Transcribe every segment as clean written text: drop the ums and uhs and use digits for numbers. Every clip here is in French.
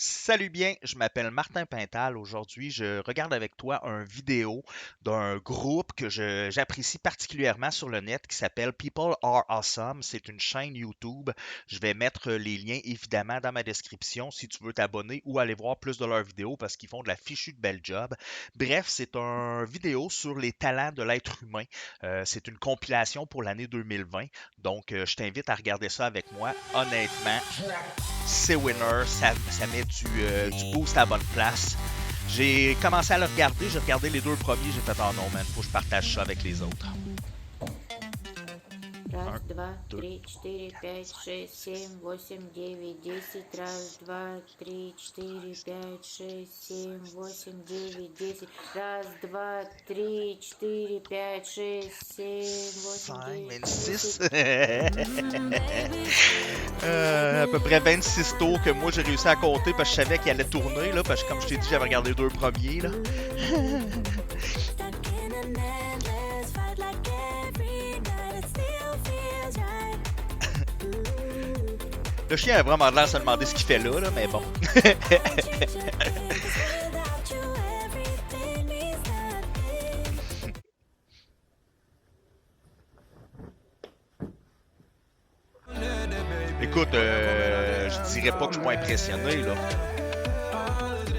Salut bien, je m'appelle Martin Pintal. Aujourd'hui, je regarde avec toi un vidéo d'un groupe que j'apprécie particulièrement sur le net qui s'appelle People Are Awesome. C'est une chaîne YouTube. Je vais mettre les liens évidemment dans ma description si tu veux t'abonner ou aller voir plus de leurs vidéos parce qu'ils font de la fichue de belle job. Bref, c'est un vidéo sur les talents de l'être humain. C'est une compilation pour l'année 2020. Donc, je t'invite à regarder ça avec moi. Honnêtement, c'est winner, ça met du boost à la bonne place. J'ai commencé à le regarder, j'ai regardé les deux premiers, j'ai fait oh non man, faut que je partage ça avec les autres. Раз, Un, два, deux. три, четыре, пять, шесть, семь, восемь, девять, десять. Раз, два, три, четыре, пять, шесть, семь, восемь, девять, десять. Раз, два, три, четыре, пять, шесть, семь, восемь, 5, девять, 26. десять. À peu près 26 tours que moi j'ai réussi à compter parce que je savais qu'il allait tourner là, parce que comme je t'ai dit, j'avais regardé les deux premiers là. Le chien a vraiment l'air de se demander ce qu'il fait là, mais bon. Écoute, je dirais pas que je suis pas impressionné là.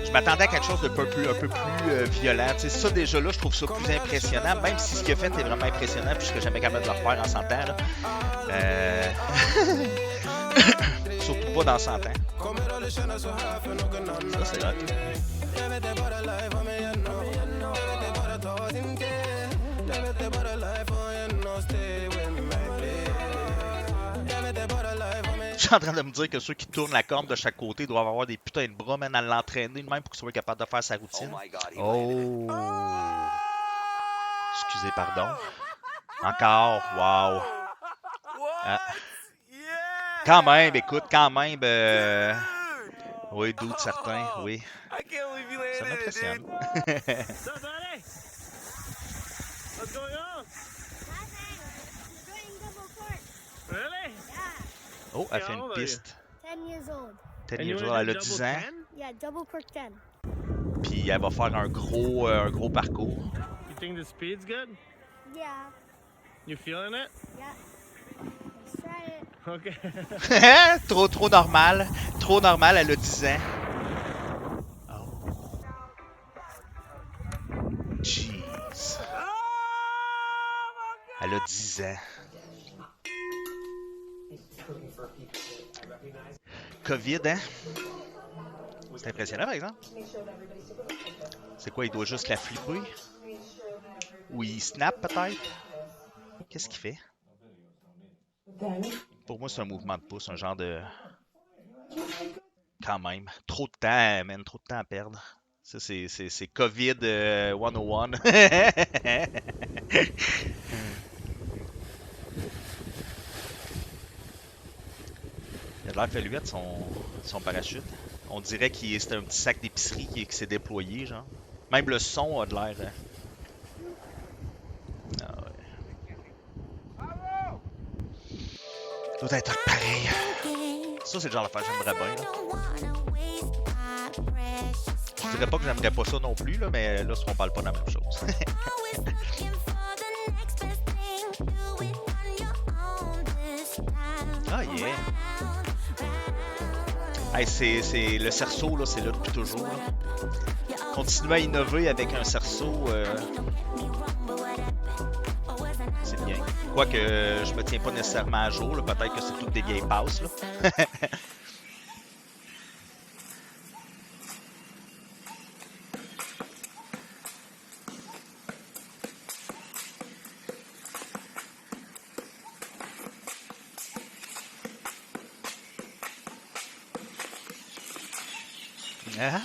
Je m'attendais à quelque chose de un peu plus violent. Tu sais, ça déjà là, je trouve ça plus impressionnant, même si ce qu'il a fait est vraiment impressionnant, puis je serais jamais capable de le refaire en 100 ans. Là. Surtout pas dans 100 ans. Ça, c'est hot. Je suis en train de me dire que ceux qui tournent la corde de chaque côté doivent avoir des putains de bras, man, à l'entraîner de même pour qu'il soit capable de faire sa routine. Oh! Excusez, pardon. Encore, wow! Ah. Quand même, écoute, quand même. Oui, doute certain, oui. Ça m'impressionne. What's going on? Really? Oh, elle fait une piste. 10 years old. 10 years old, elle a 10 ans. Yeah, double quick 10. Puis elle va faire un gros parcours. You think the speed's good? Yeah, You feeling it? yeah. Let's try it. Okay. Trop normal. Trop normal, elle a 10 ans. Oh. Jeez. Elle a 10 ans. COVID, hein? C'est impressionnant, par exemple. C'est quoi, il doit juste la flipper? Ou il snap, peut-être? Qu'est-ce qu'il fait? Pour moi, c'est un mouvement de pouce, un genre de... Quand même. Trop de temps, man. Trop de temps à perdre. Ça, c'est COVID 101. Il a l'air feluette, son parachute. On dirait que c'était un petit sac d'épicerie qui s'est déployé, genre. Même le son a de l'air... Ah ouais. Doit être pareil. Ça, c'est le genre d'affaire que j'aimerais bien, là. Je dirais pas que j'aimerais pas ça non plus, là, mais là, on parle pas de la même chose. Ah, yeah! Hey, c'est le cerceau, là, c'est là depuis toujours. Là. Continuer à innover avec un cerceau, c'est bien. Quoique, je me tiens pas nécessairement à jour, là, peut-être que c'est toutes des vieilles passes, là. Ah.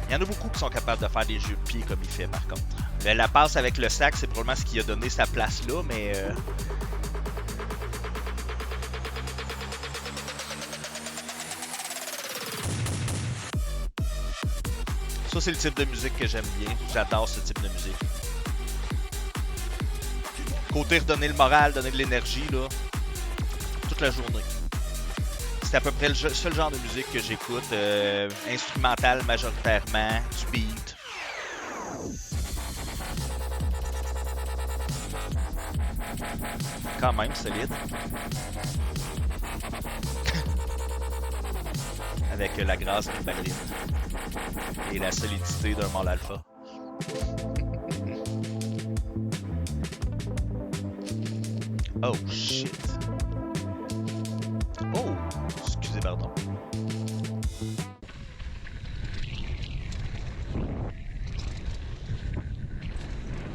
Il y en a beaucoup qui sont capables de faire des jeux de pied comme il fait, par contre. Mais la passe avec le sac, c'est probablement ce qui a donné sa place là, mais... Ça, c'est le type de musique que j'aime bien. J'adore ce type de musique. Côté redonner le moral, donner de l'énergie, là. toute la journée. C'est à peu près le seul genre de musique que j'écoute. Instrumental majoritairement, du beat. Quand même solide. Avec la grâce d'une ballerine. Et la solidité d'un mâle alpha. Oh shit. Oh, excusez, pardon.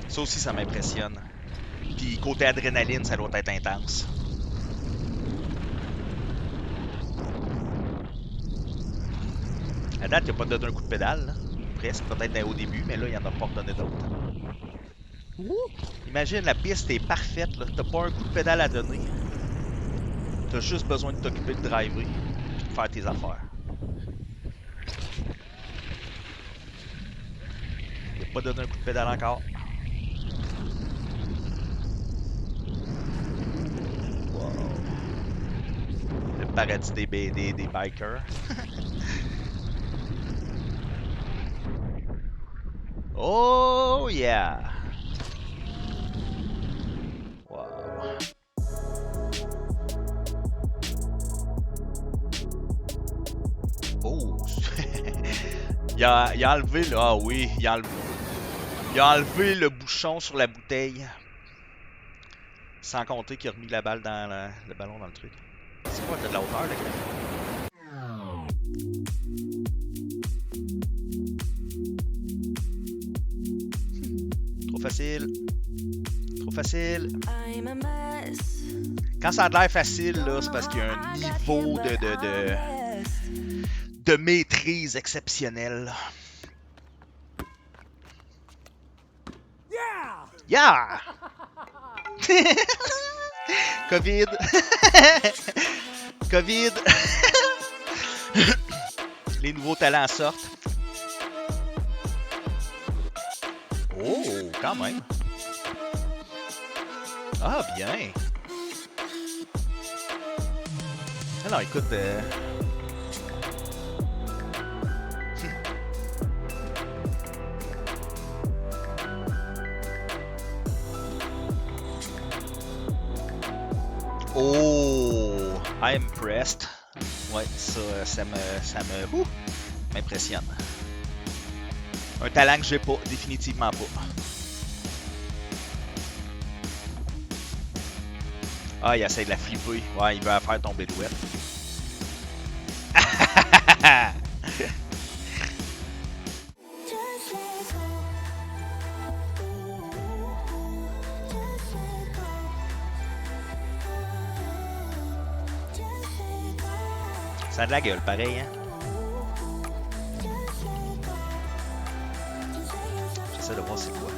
Ça aussi, ça m'impressionne. Puis côté adrénaline, ça doit être intense. À date, il n'a pas donné un coup de pédale, là. Presque, peut-être au début, mais là, il n'y en a pas redonné d'autres. Imagine, la piste est parfaite, là. T'as pas un coup de pédale à donner. T'as juste besoin de t'occuper de driver et de faire tes affaires. Il n'a pas donné un coup de pédale encore. Wow. Le paradis des bikers. Oh yeah! Wow. Oh! il a enlevé là, ah oui, il a enlevé le bouchon sur la bouteille. Sans compter qu'il a remis la balle dans le ballon dans le truc. C'est quoi, t'as de la hauteur là? Trop facile. Trop facile. Quand ça a l'air facile, là, c'est parce qu'il y a un niveau de maîtrise exceptionnel. Yeah! COVID. COVID. Les nouveaux talents sortent. Oh, quand même. Ah, bien. Alors, écoute... Oh, I'm impressed. Ouais, ça m'impressionne. Un talent que j'ai pas, définitivement pas. Ah, il essaie de la flipper. Ouais, il veut la faire tomber l'ouette. Ça a de la gueule, pareil, hein? J'essaie de voir c'est quoi.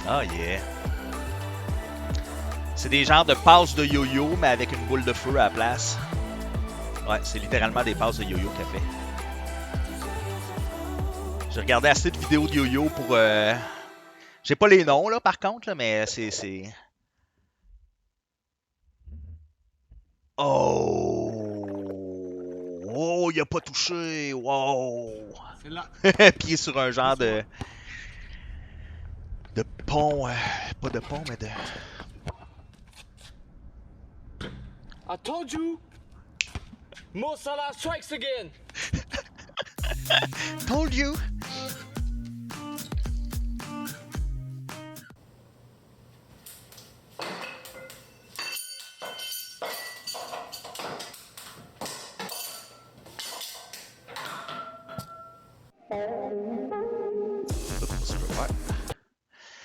Oh yeah! C'est des genres de passes de yo-yo, mais avec une boule de feu à la place. Ouais, c'est littéralement des passes de yo-yo qu'elle fait. J'ai regardé assez de vidéos de yo-yo pour... J'ai pas les noms, là, par contre, là, mais c'est... Oh! Oh, il a pas touché! Wow! C'est là. Pied sur un genre de pont. Pas de pont, mais de... I told you! Mo Salah strikes again! Told you!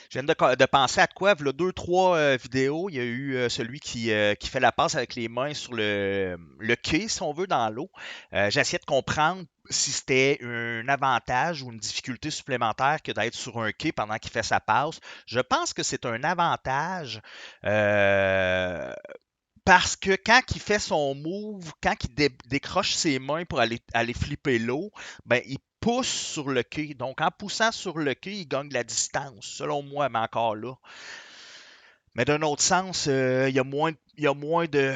Je viens de penser à de quoi? Il y a 2-3 vidéos. Il y a eu celui qui fait la passe avec les mains sur le quai, si on veut, dans l'eau. J'essayais de comprendre si c'était un avantage ou une difficulté supplémentaire que d'être sur un quai pendant qu'il fait sa passe. Je pense que c'est un avantage parce que quand il fait son move, quand il décroche ses mains pour aller flipper l'eau, ben, il pousse sur le quai. Donc, en poussant sur le quai, il gagne de la distance, selon moi, mais encore là. Mais d'un autre sens, il y a moins de...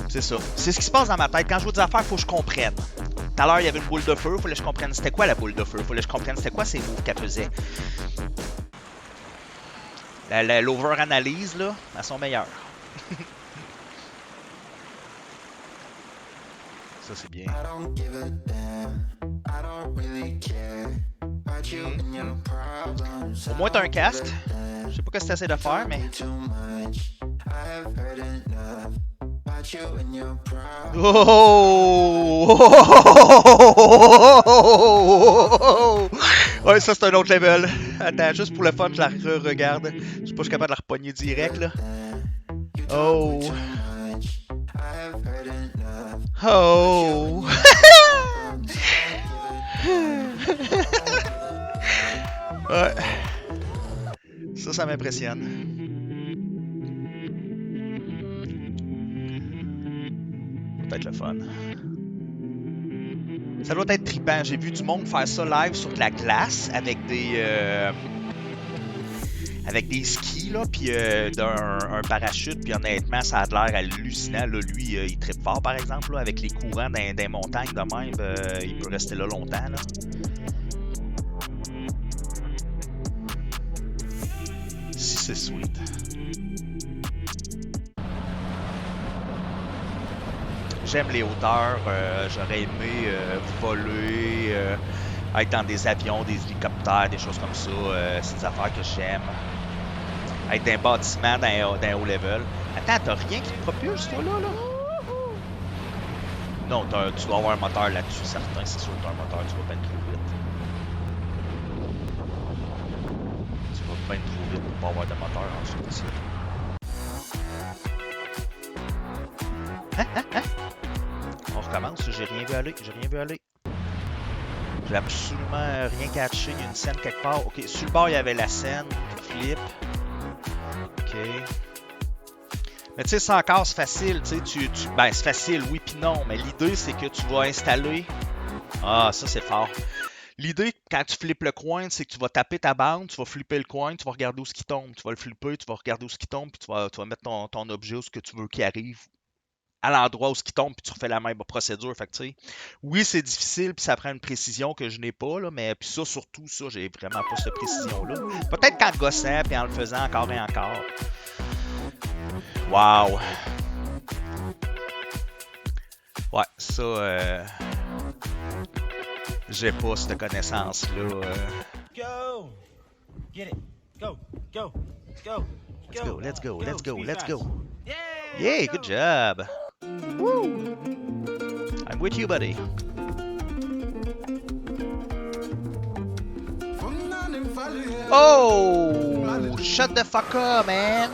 C'est ça. C'est ce qui se passe dans ma tête. Quand je vois des affaires, il faut que je comprenne. Tout à l'heure, il y avait une boule de feu. Il fallait que je comprenne c'était quoi la boule de feu. Il fallait que je comprenne c'était quoi ces mots qu'elle faisait. L'over-analyse, là, elles sont meilleures. Ça, c'est bien. Au moins, t'as un casque. Je sais pas ce que t'essaies de faire, mais... Oh! Ouais, ça, c'est un autre level. Attends, juste pour le fun, je la re-regarde. Je suis pas capable de la repogner direct, là. Oh! Oh! Ouais. Ça m'impressionne. Peut-être le fun. Ça doit être trippant. J'ai vu du monde faire ça live sur de la glace avec des skis, là, puis un parachute, puis honnêtement, ça a l'air hallucinant. Là. Lui, il trippe fort, par exemple, là, avec les courants des montagnes de même. Il peut rester là longtemps. Là. Si c'est sweet. J'aime les hauteurs. J'aurais aimé voler, être dans des avions, des hélicoptères, des choses comme ça. C'est des affaires que j'aime. Être dans un bâtiment, dans un haut level. Attends, t'as rien qui te propulse, toi, là? Non, tu dois avoir un moteur là-dessus, certain. C'est sûr que t'as un moteur, tu vas bien trop vite. Tu vas bien trop vite pour pas avoir de moteur en dessous de ça. Hein? On recommence, j'ai rien vu aller. J'ai absolument rien catché. Il y a une scène quelque part. Ok, sur le bord, il y avait la scène. Flip. Ok. Mais tu sais, ça encore, c'est facile. Tu sais, ben, c'est facile, oui puis non. Mais l'idée, c'est que tu vas installer... Ah, ça, c'est fort. L'idée, quand tu flippes le coin, c'est que tu vas taper ta bande, tu vas flipper le coin, tu vas regarder où ce qui tombe. Tu vas le flipper, tu vas regarder où ce qui tombe, puis tu vas mettre ton objet où ce que tu veux qu'il arrive. À l'endroit où ce qui tombe, puis tu refais la même procédure. Fait que, tu sais, oui, c'est difficile, puis ça prend une précision que je n'ai pas, là, mais puis ça, surtout, ça, j'ai vraiment pas cette précision-là. Peut-être qu'en gossant, puis en le faisant encore et encore. Wow! Ouais, ça, j'ai pas cette connaissance-là. Go! Get it! Go! Go! Go! Let's go! Speed fast. Yeah! Yeah, good job! Woo! I'm with you, buddy. Oh! Shut the fuck up, man!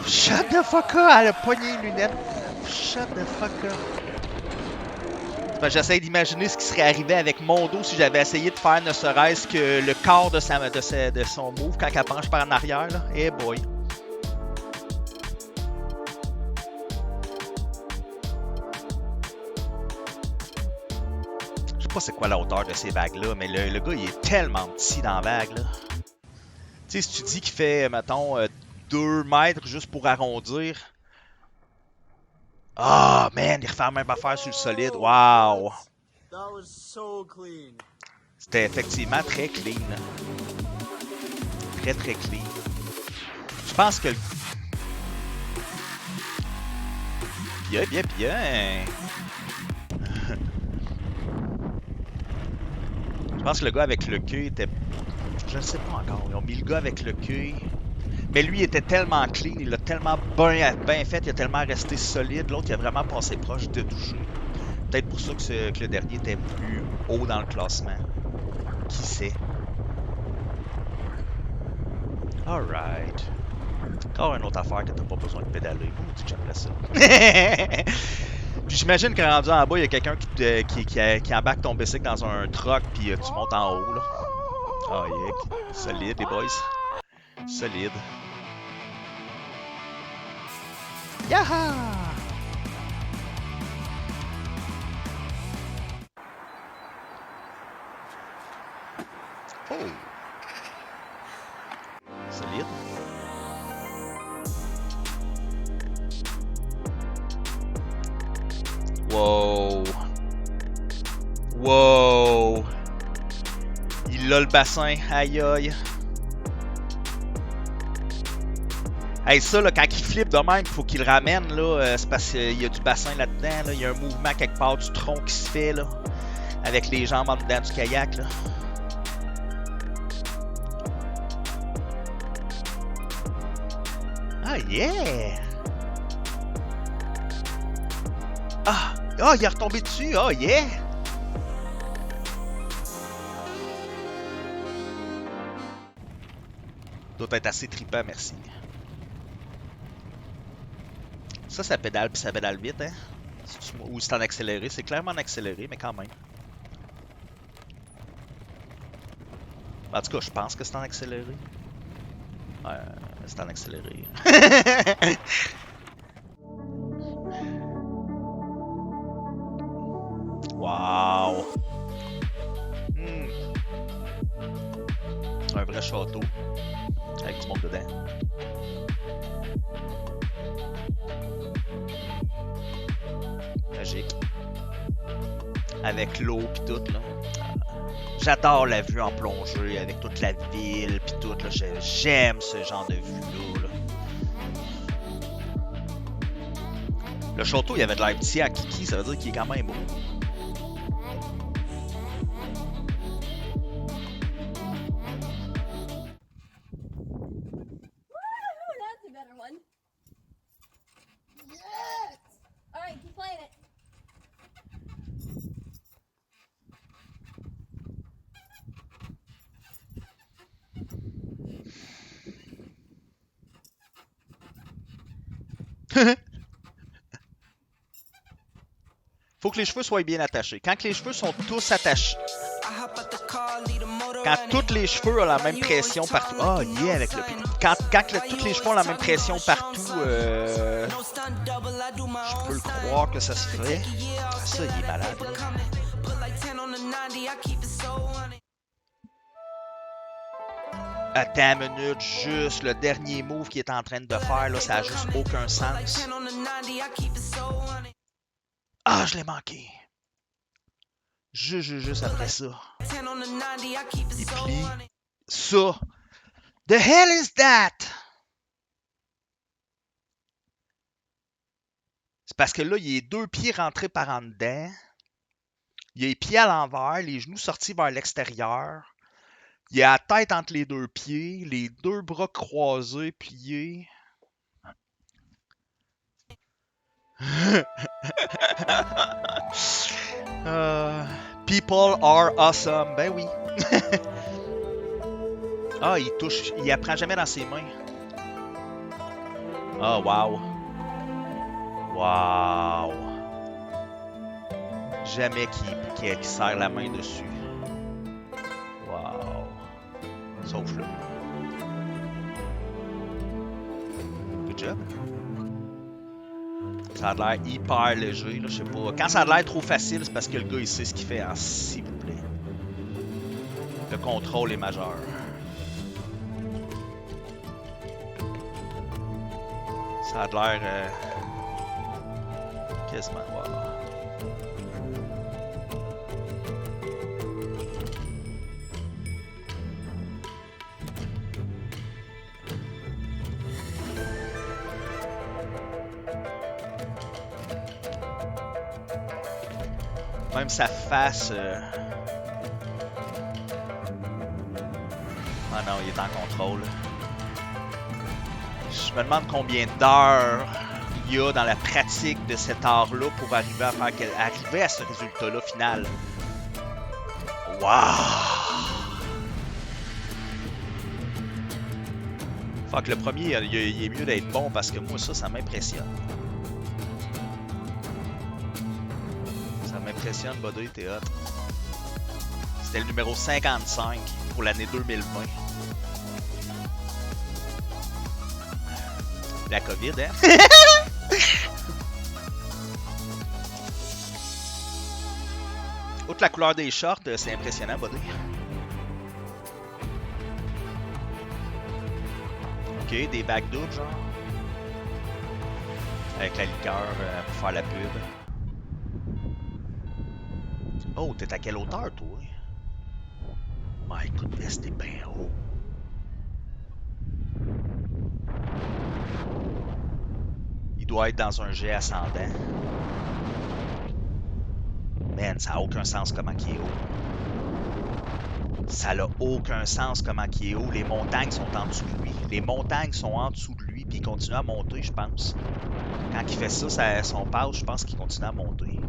Shut the fuck up! Elle a pogné les lunettes. Shut the fuck up. J'essaie d'imaginer ce qui serait arrivé avec mon dos si j'avais essayé de faire ne serait-ce que le corps de son move quand elle penche par en arrière. Là. Hey boy. Je sais pas c'est quoi la hauteur de ces vagues-là, mais le gars il est tellement petit dans la vague. Là. Tu sais, si tu dis qu'il fait, mettons, 2 mètres juste pour arrondir. Ah, oh, man, il refait la même affaire sur le solide. Wow! That was so clean. C'était effectivement très clean. Très, très clean. Je pense que... Bien. Je pense que le gars avec le queue était... Je ne sais pas encore. Ils ont mis le gars avec le queue. Mais lui, il était tellement clean, il l'a tellement bien fait, il a tellement resté solide. L'autre, il a vraiment passé proche de toucher. Peut-être pour ça que le dernier était plus haut dans le classement. Qui sait? Alright. Encore une autre affaire que t'as pas besoin de pédaler. Ouh, tu j'aimerais ça. Puis j'imagine que rendu en bas, il y a quelqu'un qui embarque ton bicycle dans un truck, puis tu montes en haut, là. Oh yeah. Solide, les boys. Solide. Yaha! Oh! Solide. Wow! Wow! Il a le bassin, aïe aïe! Hey, ça, là, quand il flippe de même, il faut qu'il le ramène, là, c'est parce qu'il y a du bassin là-dedans, là. Il y a un mouvement quelque part du tronc qui se fait, là, avec les jambes en dedans du kayak, là. Ah, yeah! Ah! Ah, il est retombé dessus! Ah, yeah! Doit être assez trippant, merci. Ça pédale puis ça pédale vite, hein? Ou c'est en accéléré. C'est clairement en accéléré, mais quand même. En tout cas, je pense que c'est en accéléré. Ouais, c'est en accéléré. Wow! Un vrai château. Avec du monde dedans. Magique. Avec l'eau pis tout, là. J'adore la vue en plongée avec toute la ville pis tout, là. J'aime ce genre de vue-là, là. Le château, il y avait de l'air petit à Kiki, ça veut dire qu'il est quand même beau. That's a better one. Yes! Alright, keep playing it. Faut que les cheveux soient bien attachés. Quand que les cheveux sont tous attachés, quand tous les cheveux ont la même pression partout. Ah, oh, yeah, avec le pied. Quand tous les cheveux ont la même pression partout, je peux le croire que ça se fait. Ah, ça, il est malade. Attends une minute, juste le dernier move qu'il est en train de faire, là, ça a juste aucun sens. Ah, je l'ai manqué. Juste après ça. Il plie. Ça. The hell is that? C'est parce que là, il est deux pieds rentrés par en dedans. Il a les pieds à l'envers, les genoux sortis vers l'extérieur. Il a la tête entre les deux pieds, les deux bras croisés, pliés. People are awesome. Ben oui. Ah, il touche. Il apprend jamais dans ses mains. Ah, oh, wow. Wow. Jamais qu'il serre la main dessus. Wow. Sauf là. Good job. Ça a l'air hyper léger, là, je sais pas. Quand ça a l'air trop facile, c'est parce que le gars, il sait ce qu'il fait, hein, s'il vous plaît. Le contrôle est majeur. Ça a l'air... quasiment, voilà. Même sa face... Ah non, il est en contrôle. Je me demande combien d'heures il y a dans la pratique de cet art-là pour arriver à ce résultat-là final. Waouh! Fait que le premier, il est mieux d'être bon parce que moi, ça m'impressionne. Ça m'impressionne, Buddy, t'es hot. C'était le numéro 55 pour l'année 2020. La COVID, hein? Outre la couleur des shorts, c'est impressionnant, Buddy. Ok, des bacs doubles, genre. Avec la liqueur pour faire la pub. Oh, t'es à quelle hauteur, toi? My goodness, t'es bien haut. Il doit être dans un jet ascendant. Man, ça n'a aucun sens comment il est haut. Ça n'a aucun sens comment il est haut. Les montagnes sont en dessous de lui. Les montagnes sont en dessous de lui, puis il continue à monter, je pense. Quand il fait ça, son passe, je pense qu'il continue à monter.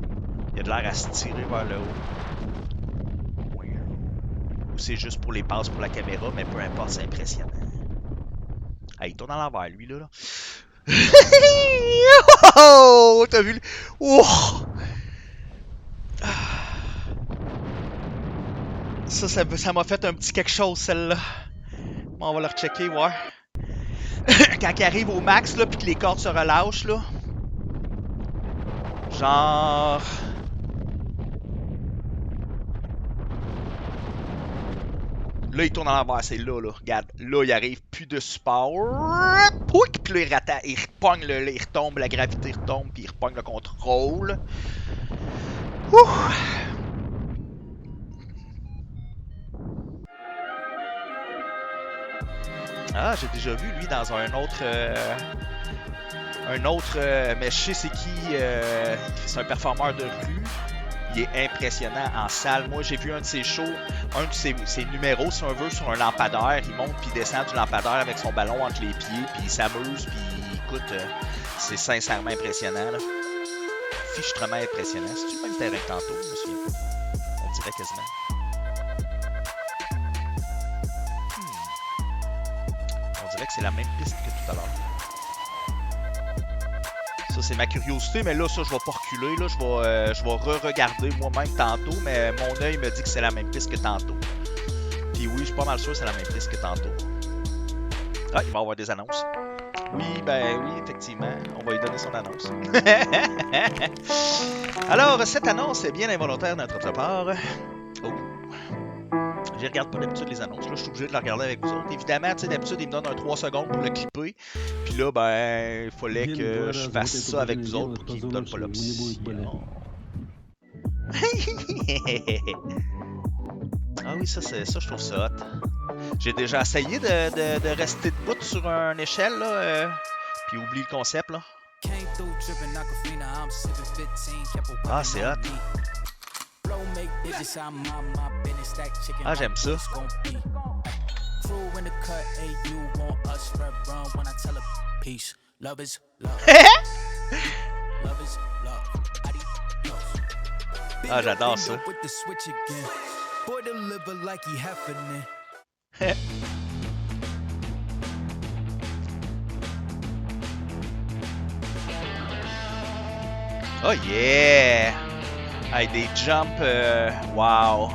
Il a de l'air à se tirer vers le haut. Ou c'est juste pour les passes pour la caméra, mais peu importe, c'est impressionnant. Ah, il tourne à l'envers, lui, là. Oh! T'as vu? Oh! Ça m'a fait un petit quelque chose, celle-là. Bon, on va le rechecker, voir. Quand il arrive au max, là, puis que les cordes se relâchent, là. Genre... Là, il tourne à l'envers, c'est là, là. Regarde, là, il arrive plus de support. Pouic! Puis là, il repogne, il retombe, la gravité retombe, puis il repogne le contrôle. Ouh! Ah, j'ai déjà vu, lui, dans un autre... mais je sais c'est qui. C'est un performeur de rue. Il est impressionnant en salle. Moi, j'ai vu un de ses shows, un de ses numéros, si on veut, sur un lampadaire. Il monte puis il descend du lampadaire avec son ballon entre les pieds, puis il s'amuse, puis écoute, c'est sincèrement impressionnant. Là. Fichtrement impressionnant. C'est-tu le même terrain que tantôt? Je me souviens pas. On dirait quasiment. On dirait que c'est la même piste que tout à l'heure. Ça, c'est ma curiosité, mais là, ça, je vais pas reculer. Là. Je vais re-regarder moi-même tantôt, mais mon œil me dit que c'est la même piste que tantôt. Puis oui, je suis pas mal sûr que c'est la même piste que tantôt. Ah, il va y avoir des annonces. Oui, ben oui, effectivement. On va lui donner son annonce. Alors, cette annonce est bien involontaire de notre part. Oh. Je regarde pas d'habitude les annonces. Là, je suis obligé de la regarder avec vous autres. Évidemment, tu sais, d'habitude, il me donne un 3 secondes pour le clipper. Puis là, ben, il fallait que je fasse ça avec vous autres pour qu'il me donne pas l'option. Ah oui, ça, je trouve ça hot. J'ai déjà essayé de rester debout sur une échelle, là, puis oublie le concept, là. Ah, c'est hot. Ah, j'aime ça. Ah, j'adore ça. Oh yeah! Hey, des jumps, wow!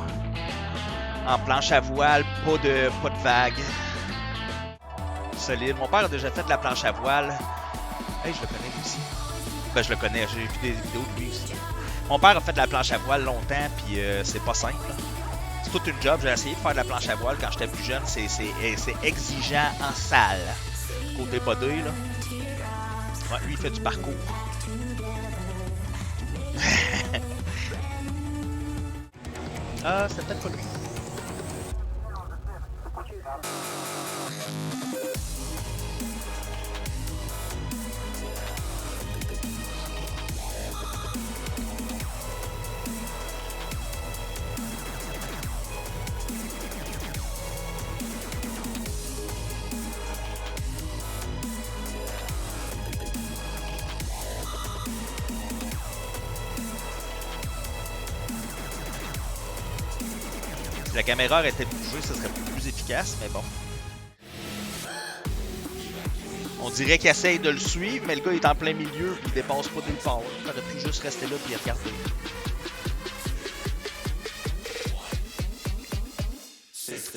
En planche à voile, pas de vague. Solide. Mon père a déjà fait de la planche à voile. Hey, je le connais lui aussi. Ben, je le connais, j'ai vu des vidéos de lui aussi. Mon père a fait de la planche à voile longtemps, puis c'est pas simple. C'est toute une job. J'ai essayé de faire de la planche à voile quand j'étais plus jeune. C'est exigeant en salle. Côté body, là. Ouais, lui, il fait du parcours. Ah, c'est peut-être pas lui. Si la caméra arrêtait de bouger, ça serait plus efficace, mais bon. On dirait qu'il essaye de le suivre, mais le gars est en plein milieu et il dépasse pas nulle part. Il aurait pu juste rester là et regarder.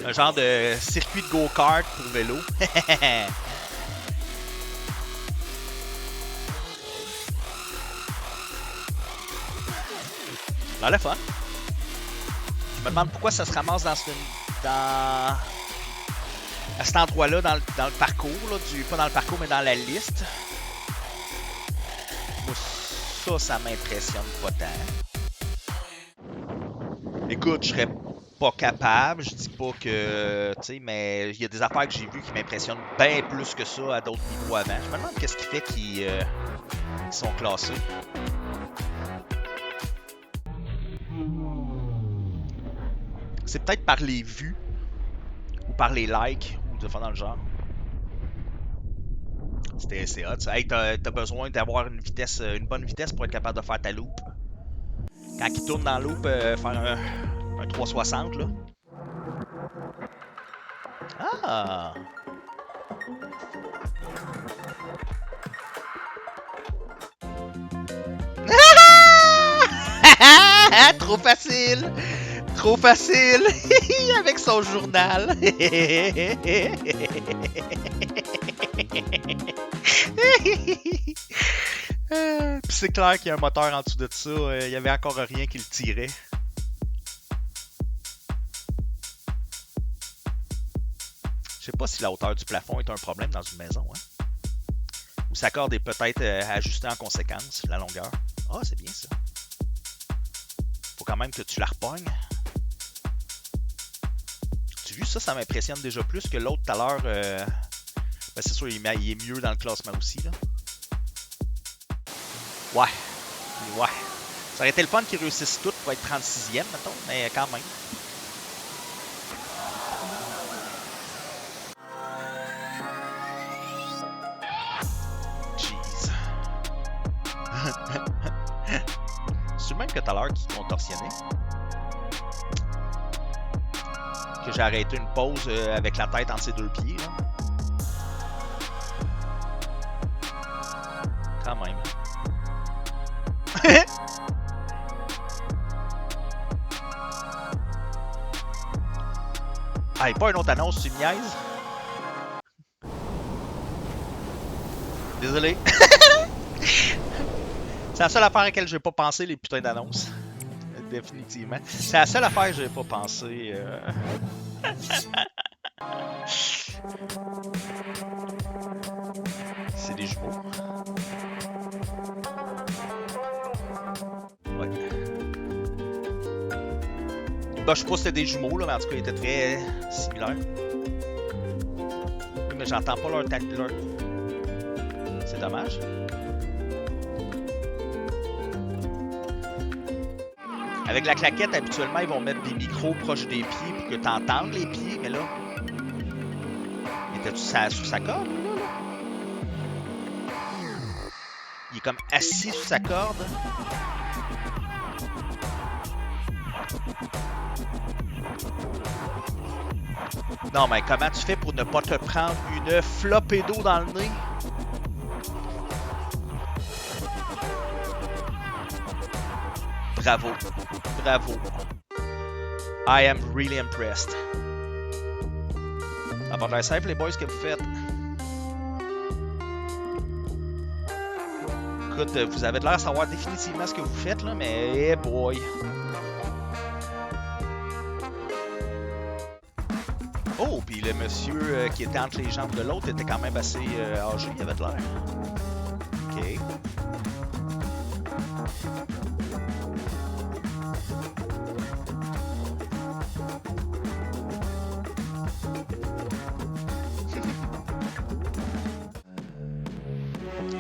Un genre de circuit de go-kart pour vélo. Dans le fun. Je me demande pourquoi ça se ramasse dans à cet endroit-là dans le parcours, là, pas dans le parcours, mais dans la liste. Moi, ça m'impressionne pas tant. Écoute, je serais pas capable, je dis pas que, tu sais, mais il y a des affaires que j'ai vues qui m'impressionnent bien plus que ça à d'autres niveaux avant. Je me demande qu'est-ce qui fait qu'ils sont classés. C'est peut-être par les vues ou par les likes ou de faire dans le genre. C'est hot. Hey, t'as besoin d'avoir une bonne vitesse pour être capable de faire ta loop. Quand il tourne dans la loop, faire un 360 là. Ah! Trop facile! Trop facile! Avec son journal! Puis c'est clair qu'il y a un moteur en dessous de ça. Il y avait encore rien qui le tirait. Je sais pas si la hauteur du plafond est un problème dans une maison. Hein? Ou sa corde est peut-être ajustée en conséquence, la longueur. Ah, c'est bien ça. Faut quand même que tu la repognes. Tu as vu ça, ça m'impressionne déjà plus que l'autre tout à l'heure. Ben c'est sûr, il est mieux dans le classement aussi. Là. Ouais. Ça aurait été le fun qu'ils réussissent tout pour être 36e, mettons, mais quand même. Jeez. C'est le même que tout à l'heure qui contorsionnait. Que j'ai arrêté une pause avec la tête entre ses deux pieds. Là. Quand même. Hey, pas une autre annonce, tu me niaises? Désolé. C'est la seule affaire à laquelle je n'ai pas pensé, les putains d'annonces. Définitivement. C'est la seule affaire que je n'ai pas pensé. C'est des jumeaux. Ouais. Ben, je sais pas si c'était des jumeaux, là, mais en tout cas, ils étaient très similaires. Oui, mais j'entends pas leur tactile. C'est dommage. Avec la claquette, habituellement, ils vont mettre des micros proches des pieds pour que tu entendes les pieds, mais là. Étais-tu sous sa corde, là? Il est comme assis sous sa corde. Non, mais comment tu fais pour ne pas te prendre une flopée d'eau dans le nez? Bravo. Bravo. I am really impressed. Ça va l'air simple, les boys, ce que vous faites. Écoute, vous avez l'air de savoir définitivement ce que vous faites, là, mais hey boy. Oh, puis le monsieur qui était entre les jambes de l'autre était quand même assez âgé, il avait de l'air. Ok.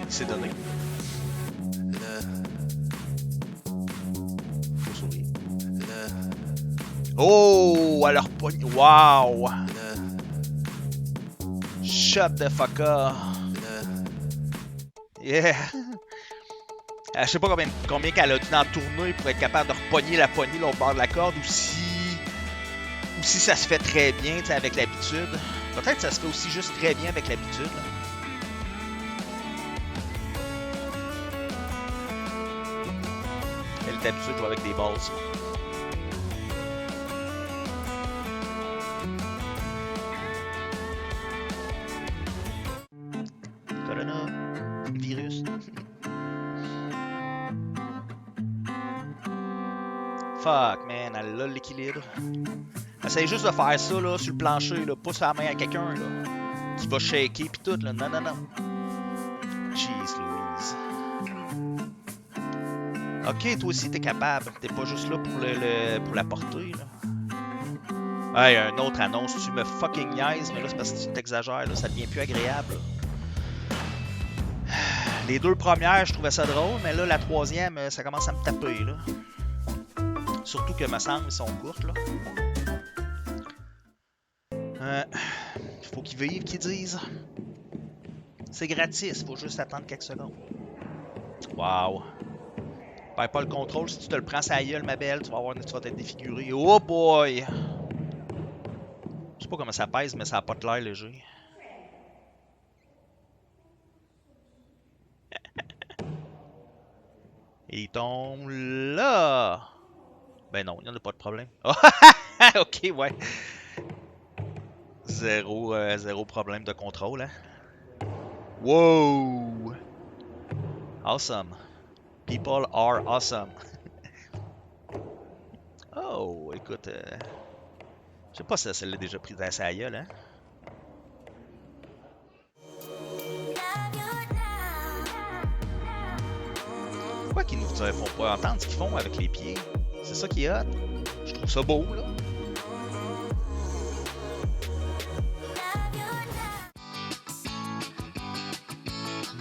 C'est donné. Faut sourire. Oh, alors pogne. Wow! Shut the fuck up! Yeah! Je sais pas combien qu'elle a dû en tourner pour être capable de repogner la poignée là, au bord de la corde ou si ça se fait très bien avec l'habitude. Peut-être que ça se fait aussi juste très bien avec l'habitude. Elle est habituée de jouer avec des balles. Corona, virus. Fuck, man, elle a l'équilibre. Elle Essaye juste de faire ça là, sur le plancher, là, pas sur la main à quelqu'un là, qui va shaker pis tout. Là. Non, non, non. Jeez Louise. Ok, toi aussi t'es capable. T'es pas juste là pour la porter. Là. Hey, un autre annonce, tu me fucking niaises, mais là c'est parce que tu t'exagères, là, ça devient plus agréable. Là. Les deux premières, je trouvais ça drôle, mais là, la troisième, ça commence à me taper, là. Surtout que, me semble, ils sont courtes, là. Faut qu'ils vivent, qu'ils disent. C'est gratis, faut juste attendre quelques secondes. Wow. Perds pas le contrôle, si tu te le prends sa gueule, ma belle, tu vas être défiguré. Oh boy! Je sais pas comment ça pèse, mais ça a pas de l'air léger. Et il tombe là! Ben non, il n'y en a pas de problème. Ok, ouais. Zéro problème de contrôle, hein. Wow! Awesome. People are awesome. Oh, écoute, je sais pas si ça l'a déjà pris dans sa gueule, hein. Pourquoi qu'ils nous font pas entendre ce qu'ils font avec les pieds? C'est ça qui est hot. Je trouve ça beau, là.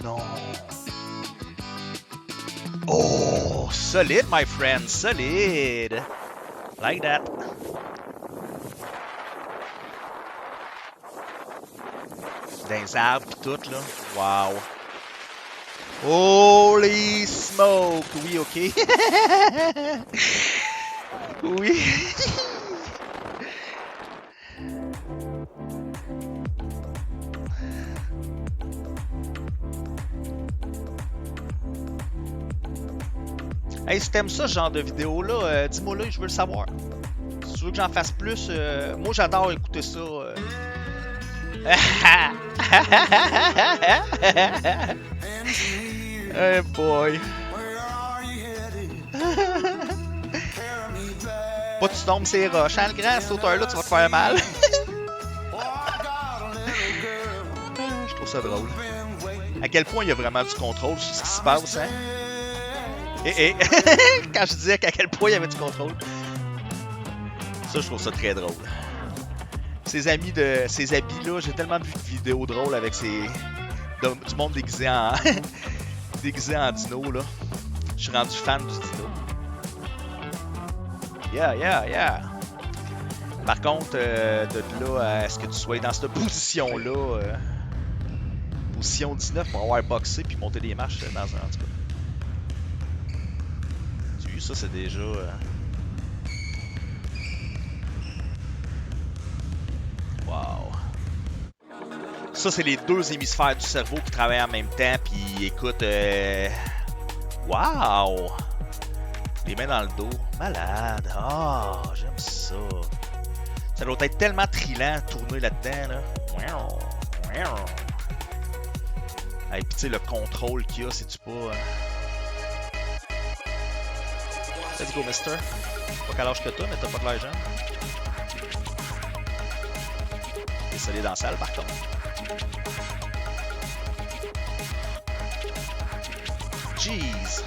Non. Oh, solide, my friend, solide. Like that. Dans les arbres pis tout, là. Wow. Holy smoke! Oui, ok. Oui. Hey, si t'aimes ça, ce genre de vidéo-là, dis-moi là, je veux le savoir. Si tu veux que j'en fasse plus, moi j'adore écouter ça. Hey boy. Pas tu tombes ces roches, hein, le grand, cet auteur-là, tu vas te faire mal. Je trouve ça drôle. À quel point il y a vraiment du contrôle sur ce qui se passe, hein? Quand je disais qu'à quel point il y avait du contrôle. Ça, je trouve ça très drôle. Ces habits-là, j'ai tellement vu de vidéos drôles avec du monde déguisé en déguisé en dino, là. Je suis rendu fan du dino. Yeah. Par contre, de là à ce que tu sois dans cette position-là, position 19 pour avoir boxé puis monter des marches dans un, en tout cas. Tu as vu, ça, c'est déjà... Wow. Ça, c'est les deux hémisphères du cerveau qui travaillent en même temps, puis écoute, wow! Les mains dans le dos. Malade. Ah, oh, j'aime ça. Ça doit être tellement trillant tourner là-dedans, là. Et puis tu sais, le contrôle qu'il y a, c'est-tu pas... Let's go, mister. Pas quel âge que toi, mais t'as pas de l'air jeune. T'es solide dans la salle, par contre. Jeez.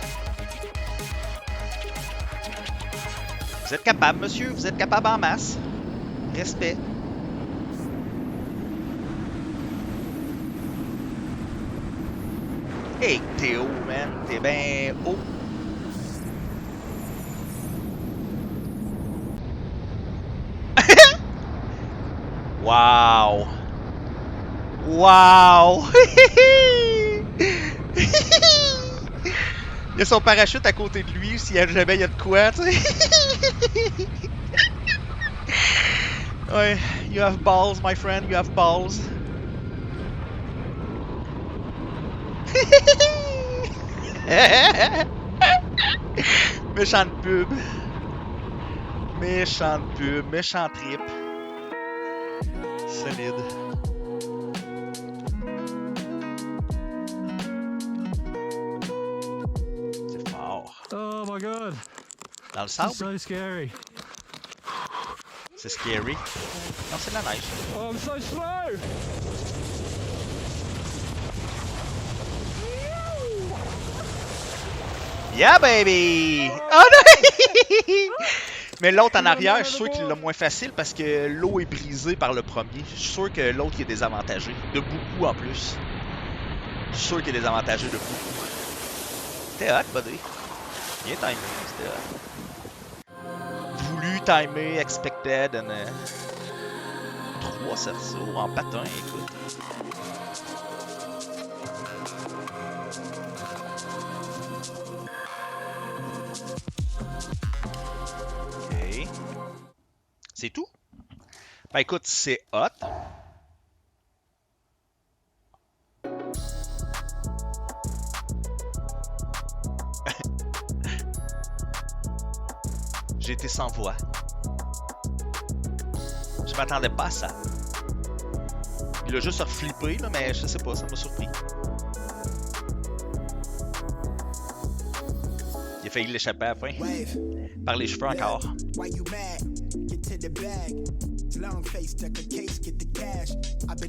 Vous êtes capable, monsieur. Vous êtes capable en masse. Respect. Hey, t'es haut, man. T'es ben haut. Wow. Wow. Il y a son parachute à côté de lui, s'il y a jamais il y a de quoi, tu sais. Ouais, you have balls, my friend, you have balls. Méchante pub. Méchante pub, méchant trip. Solide. C'est fort. Oh my god. Dans le This sable? is so scary. C'est scary. Non, c'est de la neige. Oh, I'm so slow! Yeah, baby! Oh non! Mais l'autre en arrière, je suis sûr qu'il l'a moins facile parce que l'eau est brisée par le premier. Je suis sûr que l'autre il est désavantagé. De beaucoup en plus. Je suis sûr qu'il est désavantagé de beaucoup. C'était hot, buddy. Bien timé, c'était hot. Voulu, timé, expected, and, 3 cerceaux en patin, écoute. Ok. C'est tout? Ben écoute, c'est hot. J'ai été sans voix. Je m'attendais pas à ça. Il a juste reflippé, là, mais je sais pas, ça m'a surpris. Il a failli l'échapper à la fin. Par les cheveux encore.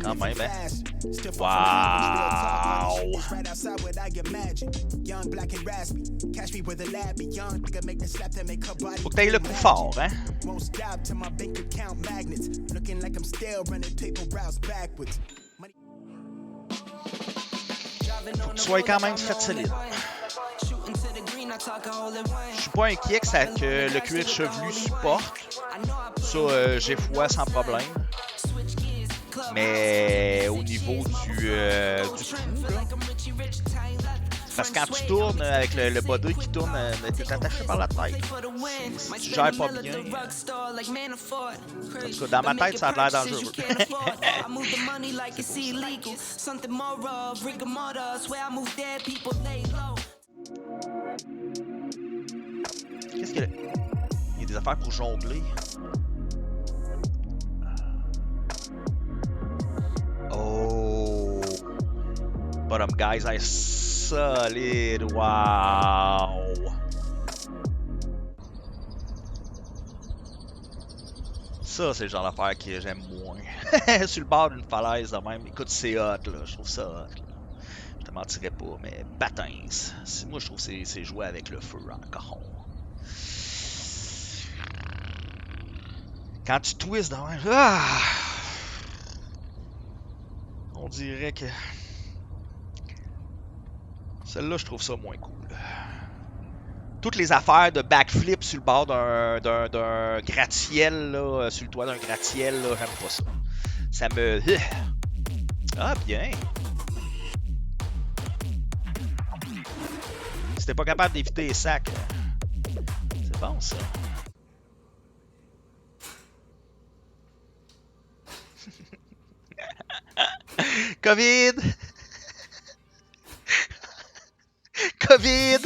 Quand même, hein? Wow! Faut que t'ailles le coup fort, hein? Faut que tu sois quand même fait solide. Je suis pas inquiet que le cuir chevelu supporte. Ça, j'ai foi sans problème. Mais au niveau du trou, là, parce que quand tu tournes avec le body qui tourne, t'es attaché par la tête. Si tu gères pas bien. En tout cas, dans ma tête, ça a l'air dangereux. Qu'est-ce que... Il y a des affaires pour jongler. Oh! Bottom guys, I solid. Wow! Ça, c'est le genre d'affaire que j'aime moins. Sur le bord d'une falaise de même. Écoute, c'est hot, là. Je trouve ça hot, là. Je te mentirais pas, mais patins. Moi, je trouve que c'est jouer avec le feu encore. Quand tu twists de même, on dirait que celle-là, je trouve ça moins cool. Toutes les affaires de backflip sur le bord d'un gratte-ciel, là, sur le toit d'un gratte-ciel, là, j'aime pas ça. Ça me... Ah, bien! Si t'es pas capable d'éviter les sacs, c'est bon, ça. COVID! COVID!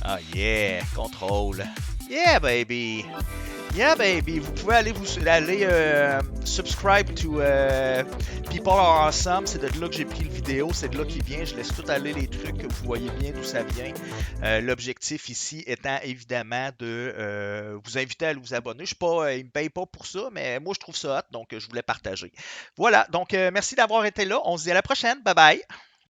Ah yeah, contrôle. Yeah baby! Yeah baby! Vous pouvez aller subscribe to People Are Awesome. C'est de là que j'ai pris le vidéo. C'est de là qu'il vient. Je laisse tout aller les trucs. Vous voyez bien d'où ça vient. L'objectif ici étant évidemment de vous inviter à vous abonner. Ils ne me payent pas pour ça, mais moi je trouve ça hot, donc je voulais partager. Voilà, donc merci d'avoir été là. On se dit à la prochaine. Bye bye!